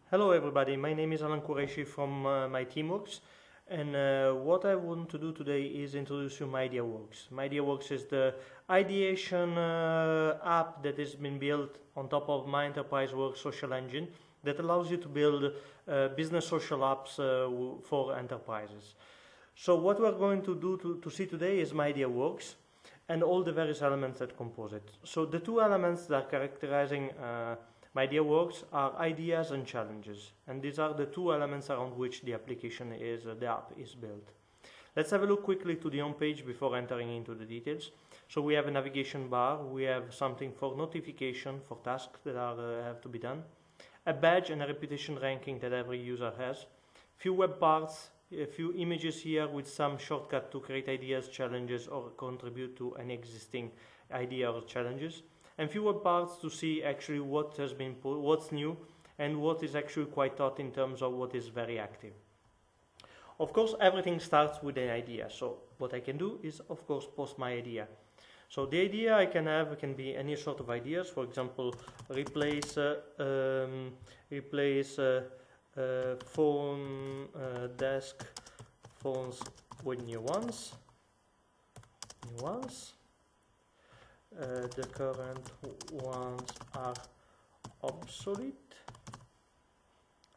Hello everybody, my name is Alan Qureshi from myIdeaWorks, and what I want to do today is introduce you myIdeaWorks. myIdeaWorks is the ideation app that has been built on top of my myEnterpriseWorks social engine that allows you to build business social apps for enterprises. So what we're going to do to see today is myIdeaWorks and all the various elements that compose it. So the two elements that are characterizing myIdeaWorks are ideas and challenges, and these are the two elements around which the application the app is built. Let's have a look quickly to the home page before entering into the details. So we have a navigation bar, we have something for notification, for tasks that have to be done, a badge and a reputation ranking that every user has, few web parts, a few images here with some shortcut to create ideas, challenges, or contribute to an existing idea or challenges, and few web parts to see actually what has been what's new and what is actually quite hot in terms of what is very active. Of course, everything starts with an idea. So what I can do is, of course, post my idea. So the idea I can have can be any sort of ideas. For example, replace phone desk phones with new ones. The current ones are obsolete.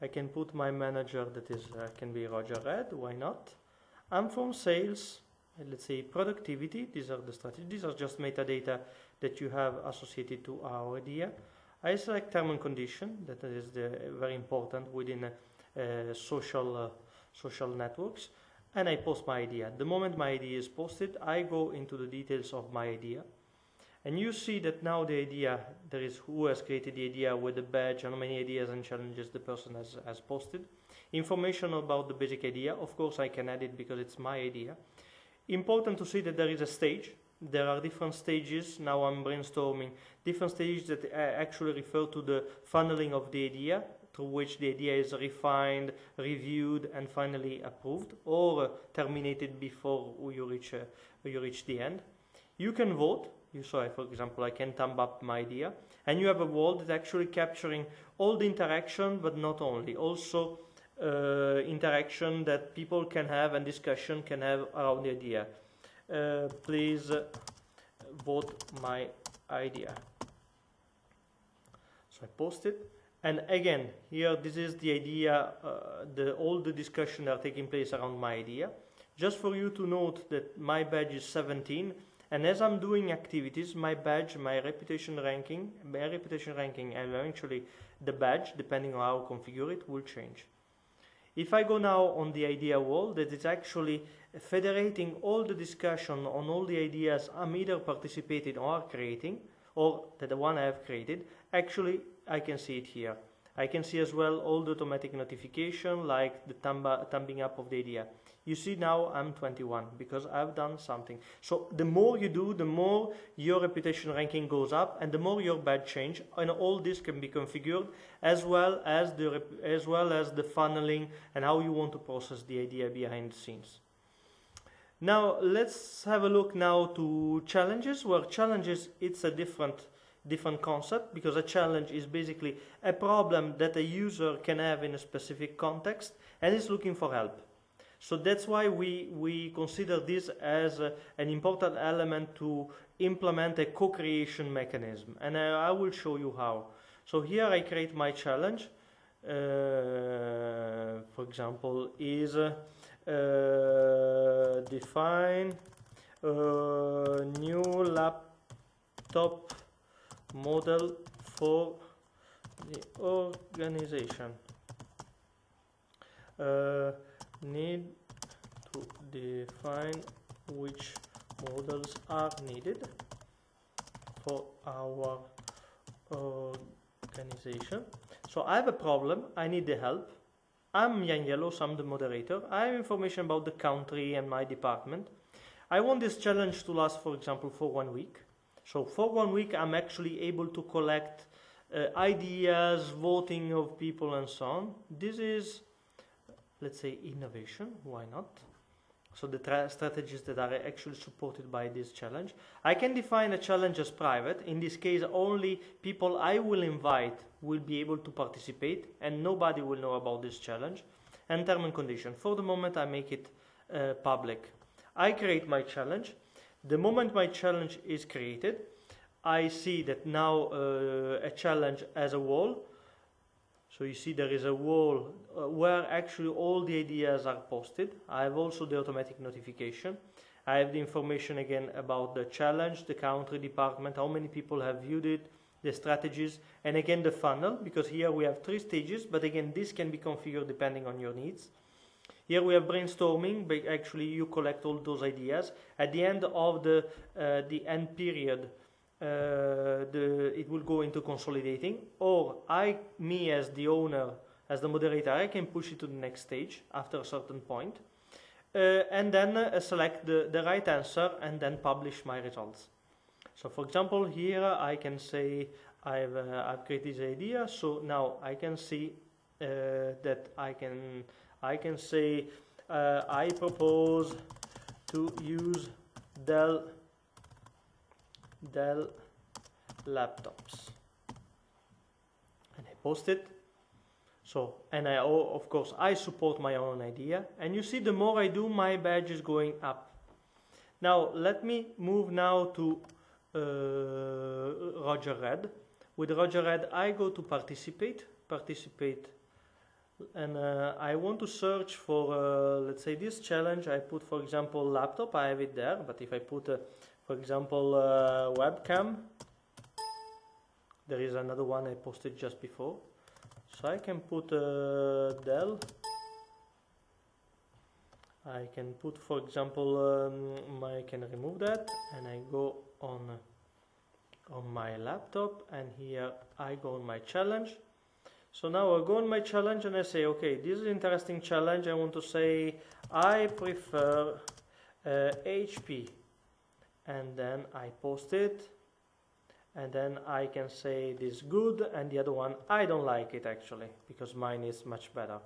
I can put my manager that is can be Roger Red, why not? I'm from sales, let's say productivity. These are the strategies. These are just metadata that you have associated to our idea. I select term and condition, that is very important within social networks, and I post my idea. The moment my idea is posted, I go into the details of my idea. And you see that now the idea, there is who has created the idea with the badge and how many ideas and challenges the person has posted. Information about the basic idea, of course I can add it because it's my idea. Important to see that there is a stage. There are different stages, now I'm brainstorming, different stages that actually refer to the funneling of the idea, through which the idea is refined, reviewed, and finally approved, or terminated before you reach the end. You can vote. You saw, for example, I can thumb up my idea, and you have a wall that's actually capturing all the interaction, but not only, also interaction that people can have and discussion can have around the idea. Please vote my idea. So I post it, and again, here this is the idea, all the discussion that are taking place around my idea. Just for you to note that my badge is 17. And as I'm doing activities, my badge, my reputation ranking, and eventually the badge, depending on how I configure it, will change. If I go now on the idea wall, that is actually federating all the discussion on all the ideas I'm either participating or creating, or the one I have created, actually I can see it here. I can see as well all the automatic notification, like the thumbing up of the idea. You see now I'm 21 because I've done something. So the more you do, the more your reputation ranking goes up, and the more your badge change. And all this can be configured as well as the funneling and how you want to process the idea behind the scenes. Now let's have a look now to challenges. Where challenges, it's a different concept, because a challenge is basically a problem that a user can have in a specific context and is looking for help. So that's why we consider this as an important element to implement a co-creation mechanism, and I will show you how. So here I create my challenge, for example, is define a new laptop model for the organization. Need to define which models are needed for our organization. So I have a problem, I need the help. I'm Jan Yellow, so I'm the moderator. I have information about the country and my department. I want this challenge to last, for example, for 1 week. So for 1 week I'm actually able to collect ideas, voting of people and so on. This is, let's say, innovation, why not? So the strategies that are actually supported by this challenge. I can define a challenge as private. In this case, only people I will invite will be able to participate, and nobody will know about this challenge. And term and condition. For the moment, I make it public. I create my challenge. The moment my challenge is created, I see that now a challenge as a wall. So you see there is a wall where actually all the ideas are posted. I have also the automatic notification. I have the information again about the challenge, the country department, how many people have viewed it, the strategies, and again the funnel, because here we have 3 stages, but again this can be configured depending on your needs. Here we have brainstorming, but actually you collect all those ideas. At the end of the end period, it will go into consolidating, or me as the owner, as the moderator, I can push it to the next stage after a certain point, and then select the right answer and then publish my results. So for example, here I can say I've created this idea, so now I can see that I can say I propose to use Dell laptops, and I post it. So, and of course I support my own idea, and you see the more I do, my badge is going up. Now let me move now to Roger Red. With Roger Red I go to participate, and I want to search for let's say this challenge. I put for example laptop, I have it there, but if I put for example webcam, there is another one I posted just before, so I can put Dell. I can put for example I can remove that, and I go on my laptop, and here I go on my challenge. So now I go on my challenge and I say, okay, this is an interesting challenge. I want to say I prefer HP, and then I post it, and then I can say this good, and the other one I don't like it actually, because mine is much better.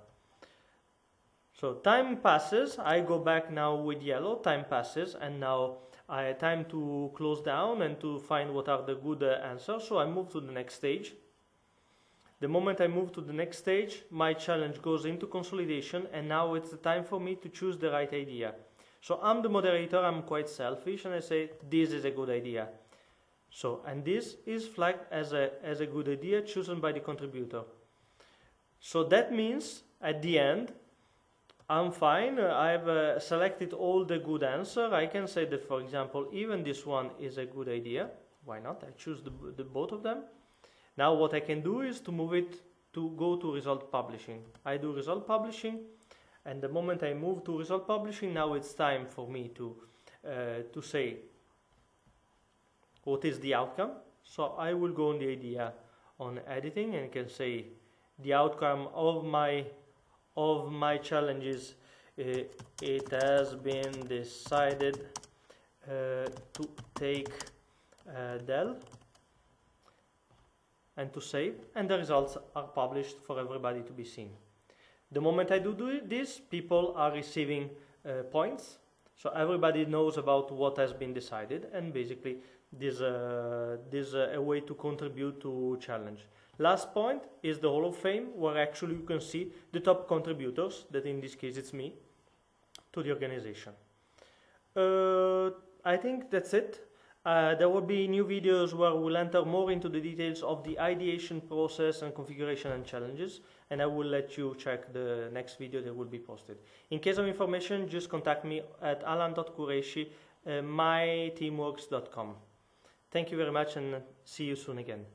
So time passes, I go back now with yellow, time passes, and now I have time to close down and to find what are the good answers. So I move to the next stage. The moment I move to the next stage, my challenge goes into consolidation, and now it's the time for me to choose the right idea. So I'm the moderator, I'm quite selfish, and I say this is a good idea. So, and this is flagged as a good idea chosen by the contributor. So that means at the end, I'm fine, I've selected all the good answer. I can say that, for example, even this one is a good idea. Why not? I choose the both of them. Now what I can do is to move it to go to result publishing. I do result publishing, and the moment I move to result publishing, now it's time for me to say what is the outcome. So I will go on the idea on editing, and can say the outcome of my challenges, it has been decided to take Dell, and to save, and the results are published for everybody to be seen. The moment I do this, people are receiving points, so everybody knows about what has been decided, and basically this is a way to contribute to challenge. Last point is the Hall of Fame, where actually you can see the top contributors, that in this case it's me, to the organization. I think that's it. There will be new videos where we'll enter more into the details of the ideation process and configuration and challenges, and I will let you check the next video that will be posted. In case of information, just contact me at alan.qureshi, myteamworks.com. Thank you very much, and see you soon again.